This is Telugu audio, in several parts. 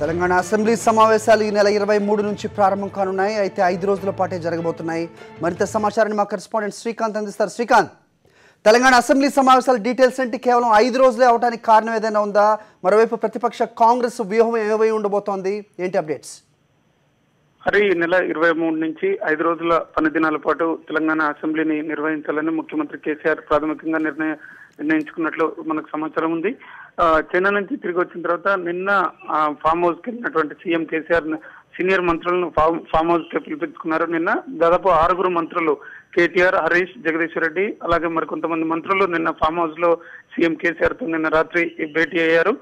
తెలంగాణ అసెంబ్లీ సమావేశాలు ఈ నెల 23 నుంచి ప్రారంభం కానున్నాయి. అయితే 5 రోజుల పాటే జరగబోతున్నాయి. మరింత సమాచారాన్ని మా కరెస్పాండెంట్ శ్రీకాంత్ అందిస్తారు. శ్రీకాంత్, తెలంగాణ అసెంబ్లీ సమావేశాల డీటెయిల్స్ ఏంటి? కేవలం 5 రోజులే అవడానికి కారణం ఏదైనా ఉందా? మరోవైపు ప్రతిపక్ష కాంగ్రెస్ వ్యూహం ఏమై ఉండబోతోంది? ఏంటి అప్డేట్స్? హరి, ఈ నెల 23 నుంచి 5 రోజుల పని దినాల పాటు తెలంగాణ అసెంబ్లీని నిర్వహించాలని ముఖ్యమంత్రి కేసీఆర్ ప్రాథమికంగా నిర్ణయించుకున్నట్లు మనకు సమాచారం ఉంది. చైనా నుంచి తిరిగి వచ్చిన తర్వాత నిన్న ఫామ్ హౌస్ కి వెళ్ళినటువంటి సీఎం కేసీఆర్ సీనియర్ మంత్రులను ఫామ్ హౌస్ కి పిలిపించుకున్నారు. నిన్న దాదాపు 6 మంత్రులు కేటీఆర్, హరీష్, జగదీశ్వర్ రెడ్డి అలాగే మరికొంతమంది మంత్రులు నిన్న ఫామ్ హౌస్ లో సీఎం కేసీఆర్ తో నిన్న రాత్రి భేటీ అయ్యారు.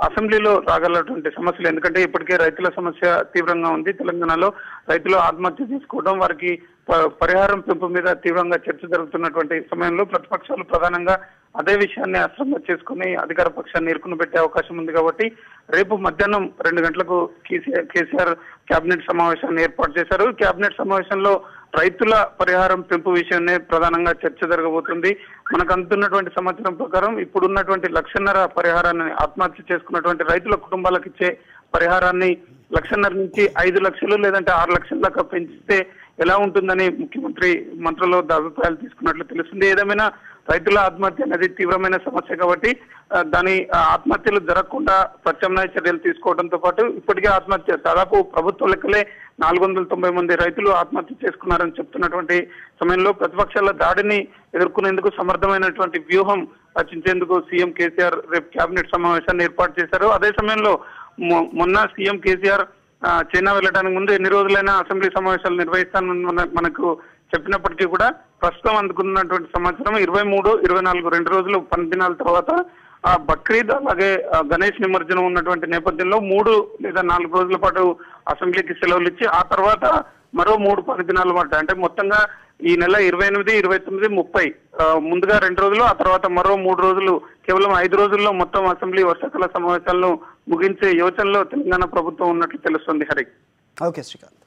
అసెంబ్లీలో రాగలటువంటి సమస్యలు, ఎందుకంటే ఇప్పటికే రైతుల సమస్య తీవ్రంగా ఉంది. తెలంగాణలో రైతులు ఆత్మహత్య చేసుకోవడం, వారికి పరిహారం పెంపు మీద తీవ్రంగా చర్చ జరుగుతున్నటువంటి సమయంలో ప్రతిపక్షాలు ప్రధానంగా అదే విషయాన్ని అస్త్రంగా చేసుకుని అధికార పక్షాన్ని ఇరుకుని పెట్టే అవకాశం ఉంది. కాబట్టి రేపు మధ్యాహ్నం 2 గంటలకు కేసీఆర్ కేబినెట్ సమావేశాన్ని ఏర్పాటు చేశారు. కేబినెట్ సమావేశంలో రైతుల పరిహారం పెంపు విషయాన్ని ప్రధానంగా చర్చ జరగబోతుంది. మనకు అందుతున్నటువంటి సమాచారం ప్రకారం ఇప్పుడున్నటువంటి 1.5 లక్షల పరిహారాన్ని, ఆత్మహత్య చేసుకున్నటువంటి రైతుల కుటుంబాలకు ఇచ్చే పరిహారాన్ని 1.5 లక్షల నుంచి 5 లక్షలు లేదంటే 6 లక్షల దాకా పెంచితే ఎలా ఉంటుందని ముఖ్యమంత్రి మంత్రుల వద్ద అభిప్రాయాలు తీసుకున్నట్లు తెలుస్తుంది. ఏదేమైనా రైతుల ఆత్మహత్య అనేది తీవ్రమైన సమస్య కాబట్టి దాని ఆత్మహత్యలు జరగకుండా ప్రత్యామ్నాయ చర్యలు తీసుకోవడంతో పాటు ఇప్పటికే ఆత్మహత్య దాదాపు ప్రభుత్వ లెక్కలే 490 మంది రైతులు ఆత్మహత్య చేసుకున్నారని చెప్తున్నటువంటి సమయంలో ప్రతిపక్షాల దాడిని ఎదుర్కొనేందుకు సమర్థమైనటువంటి వ్యూహం రచించేందుకు సీఎం కేసీఆర్ రేపు కేబినెట్ సమావేశాన్ని ఏర్పాటు చేశారు. అదే సమయంలో మొన్న సీఎం కేసీఆర్ చైనా వెళ్ళడానికి ముందు ఎన్ని రోజులైనా అసెంబ్లీ సమావేశాలు నిర్వహిస్తానని మనకు చెప్పినప్పటికీ కూడా ప్రస్తుతం అందుకున్నటువంటి సమాచారం 23, 24 2 రోజులు పని దినాల తర్వాత బక్రీద్ అలాగే గణేష్ నిమజ్జనం ఉన్నటువంటి నేపథ్యంలో 3 లేదా 4 రోజుల పాటు అసెంబ్లీకి సెలవులు ఇచ్చి ఆ తర్వాత మరో 3 పని దినాల పాటు, అంటే మొత్తంగా ఈ నెల 28, 29, 30 ముందుగా 2 రోజులు, ఆ తర్వాత మరో 3 రోజులు, కేవలం 5 రోజుల్లో మొత్తం అసెంబ్లీ వర్షాకాల సమావేశాలను ముగించే యోచనలో తెలంగాణ ప్రభుత్వం ఉన్నట్లు తెలుస్తుంది. హరి. ఓకే శ్రీకాంత్.